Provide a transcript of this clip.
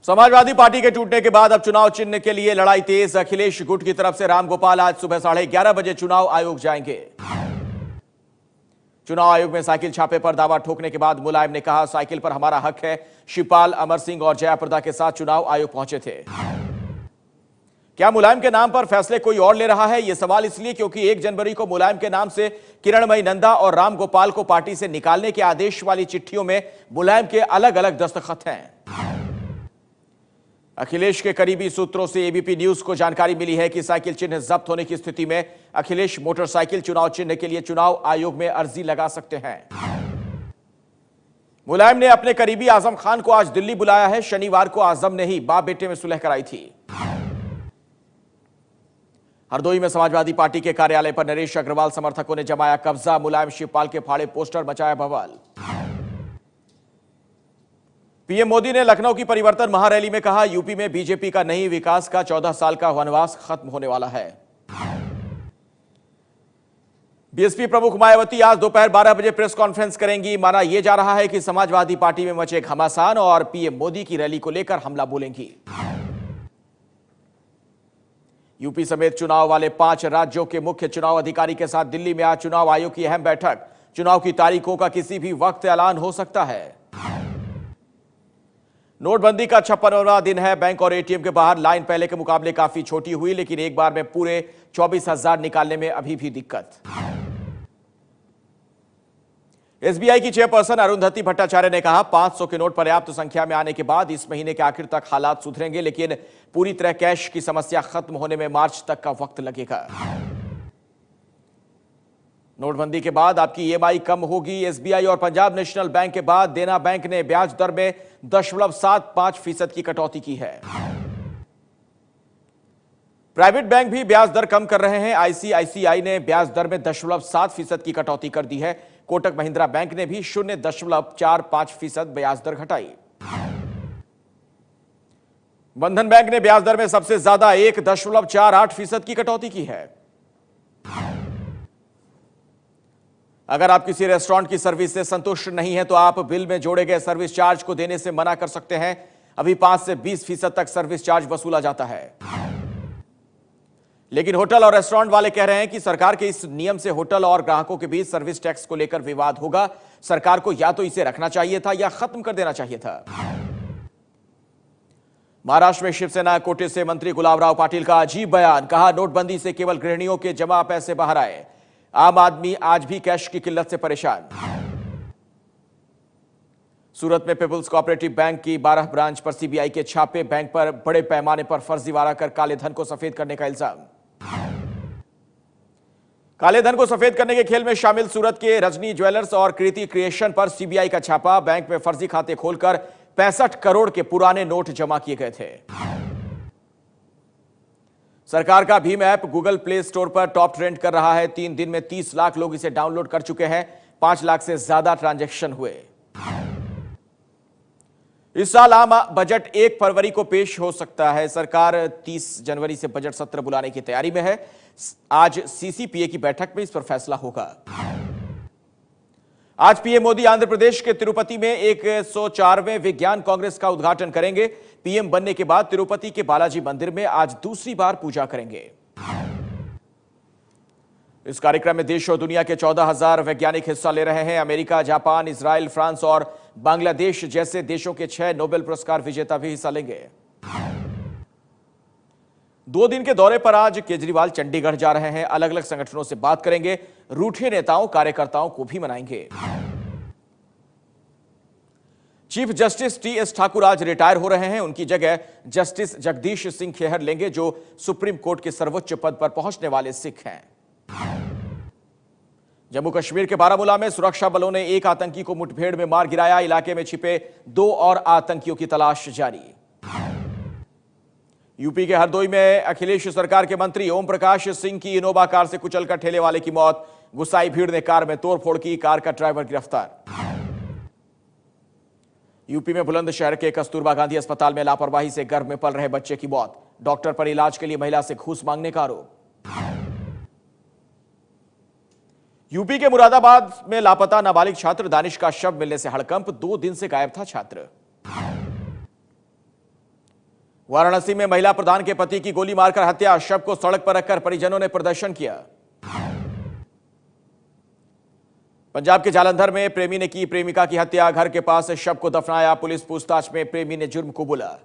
Samajwadi party के टूटने के बाद अब चुनाव चिन्ह के लिए लड़ाई तेज। अखिलेश गुट की तरफ से रामगोपाल आज सुबह 11:30 बजे चुनाव आयोग जाएंगे। चुनाव आयोग में साइकिल छापे पर दावा ठोकने के बाद मुलायम ने कहा, साइकिल पर हमारा हक है। शिवपाल, अमर सिंह और जयाप्रदा के साथ चुनाव आयोग पहुंचे थे। क्या मुलायम के नाम पर फैसले कोई और ले रहा है? यह सवाल इसलिए क्योंकि 1 जनवरी को मुलायम के नाम से किरणमयी नंदा और रामगोपाल को पार्टी से निकालने के आदेश वाली चिट्ठियों में मुलायम के अलग अलग दस्तखत हैं। अखिलेश के करीबी सूत्रों से एबीपी न्यूज को जानकारी मिली है कि साइकिल चिन्ह जब्त होने की स्थिति में अखिलेश मोटरसाइकिल चुनाव चिन्ह के लिए चुनाव आयोग में अर्जी लगा सकते हैं। मुलायम ने अपने करीबी आजम खान को आज दिल्ली बुलाया है। शनिवार को आजम ने ही बाप बेटे में सुलह कराई थी। हरदोई में समाजवादी पार्टी के कार्यालय पर नरेश अग्रवाल समर्थकों ने जमाया कब्जा। मुलायम शिवपाल के फाड़े पोस्टर, मचाया बवाल। पीएम मोदी ने लखनऊ की परिवर्तन महारैली में कहा, यूपी में बीजेपी का नहीं, विकास का 14 साल का वनवास खत्म होने वाला है। बीएसपी प्रमुख मायावती आज दोपहर 12 बजे प्रेस कॉन्फ्रेंस करेंगी। माना यह जा रहा है कि समाजवादी पार्टी में मचे घमासान और पीएम मोदी की रैली को लेकर हमला बोलेंगी। यूपी समेत चुनाव वाले 5 राज्यों के मुख्य चुनाव अधिकारी के साथ दिल्ली में आज चुनाव आयोग की अहम बैठक। चुनाव की तारीखों का किसी भी वक्त ऐलान हो सकता है। नोटबंदी का 56वां दिन है। बैंक और एटीएम के बाहर लाइन पहले के मुकाबले काफी छोटी हुई, लेकिन एक बार में पूरे 24,000 निकालने में अभी भी दिक्कत। एसबीआई की चेयरपर्सन अरुंधति भट्टाचार्य ने कहा, 500 के नोट पर्याप्त संख्या में आने के बाद इस महीने के आखिर तक हालात सुधरेंगे, लेकिन पूरी तरह कैश की समस्या खत्म होने में मार्च तक का वक्त लगेगा। नोटबंदी के बाद आपकी ईएमआई कम होगी। एसबीआई और पंजाब नेशनल बैंक के बाद देना बैंक ने ब्याज दर में 0.75% की कटौती की है। प्राइवेट बैंक भी ब्याज दर कम कर रहे हैं। आईसीआईसीआई ने ब्याज दर में 0.7% की कटौती कर दी है। कोटक महिंद्रा बैंक ने भी 0.45% ब्याज दर घटाई। बंधन बैंक ने ब्याज दर में सबसे ज्यादा 1.48% की कटौती की है। अगर आप किसी रेस्टोरेंट की सर्विस से संतुष्ट नहीं हैं तो आप बिल में जोड़े गए सर्विस चार्ज को देने से मना कर सकते हैं। अभी 5 से 20% तक सर्विस चार्ज वसूला जाता है। लेकिन होटल और रेस्टोरेंट वाले कह रहे हैं कि सरकार के इस नियम से होटल और ग्राहकों के बीच सर्विस टैक्स को लेकर विवाद होगा। सरकार को या तो इसे रखना चाहिए था या खत्म कर देना चाहिए था। महाराष्ट्र में शिवसेना कोटे से मंत्री गुलाबराव पाटिल का अजीब बयान। कहा, नोटबंदी से केवल गृहिणियों के जमा पैसे बाहर आए, आम आदमी आज भी कैश की किल्लत से परेशान। सूरत में पीपुल्स कोऑपरेटिव बैंक की 12 ब्रांच पर सीबीआई के छापे। बैंक पर बड़े पैमाने पर फर्जीवाड़ा कर काले धन को सफेद करने का इल्जाम। काले धन को सफेद करने के खेल में शामिल सूरत के रजनी ज्वेलर्स और कृति क्रिएशन पर सीबीआई का छापा। बैंक में फर्जी खाते खोलकर 65 करोड़ के पुराने नोट जमा किए गए थे। सरकार का Bhim app Google play store पर टॉप ट्रेंड कर रहा है। 3 दिन में 30 लाख लोग इसे डाउनलोड कर चुके हैं। 5 लाख से ज्यादा ट्रांजैक्शन हुए। इस साल आम बजट 1 फरवरी को पेश हो सकता है। सरकार 30 जनवरी से बजट सत्र बुलाने की तैयारी में है। आज सीसीपीए की बैठक में इस पर फैसला होगा। आज पीएम मोदी आंध्र प्रदेश के तिरुपति में 104वें विज्ञान कांग्रेस का उद्घाटन करेंगे। पीएम बनने के बाद तिरुपति के बालाजी मंदिर में आज दूसरी बार पूजा करेंगे। इस कार्यक्रम में देश और दुनिया के 14,000 वैज्ञानिक हिस्सा ले रहे हैं। अमेरिका, जापान, इजराइल, फ्रांस और बांग्लादेश जैसे देशों के 6 नोबेल पुरस्कार विजेता भी हिस्सा लेंगे। 2 दिन के दौरे पर आज केजरीवाल चंडीगढ़ जा रहे हैं। अलग अलग संगठनों से बात करेंगे। रूठे नेताओं कार्यकर्ताओं को भी मनाएंगे। चीफ जस्टिस टीएस ठाकुर आज रिटायर हो रहे हैं। उनकी जगह जस्टिस जगदीश सिंह खेहर लेंगे, जो सुप्रीम कोर्ट के सर्वोच्च पद पर पहुंचने वाले सिख हैं। जम्मू कश्मीर के बारामूला में सुरक्षा बलों ने एक आतंकी को मुठभेड़ में मार गिराया। इलाके में छिपे 2 और आतंकियों की तलाश जारी। यूपी के हरदोई में अखिलेश सरकार के मंत्री ओम प्रकाश सिंह की इनोवा कार से कुचलकर ठेले वाले की मौत। गुस्साई भीड़ ने कार में तोड़फोड़ की। कार का ड्राइवर गिरफ्तार। यूपी में बुलंदशहर के कस्तूरबा गांधी अस्पताल में लापरवाही से गर्भ में पल रहे बच्चे की मौत। डॉक्टर पर इलाज के लिए महिला से घूस मांगने का आरोप। यूपी के मुरादाबाद में लापता नाबालिग छात्र दानिश का शव मिलने से हड़कंप। 2 दिन से गायब था छात्र। वाराणसी में महिला प्रधान के पति की गोली मारकर हत्या, शव को सड़क पर रखकर परिजनों ने प्रदर्शन किया। पंजाब के जालंधर में प्रेमी ने की प्रेमिका की हत्या, घर के पास शव को दफनाया, पुलिस पूछताछ में प्रेमी ने जुर्म कबूला।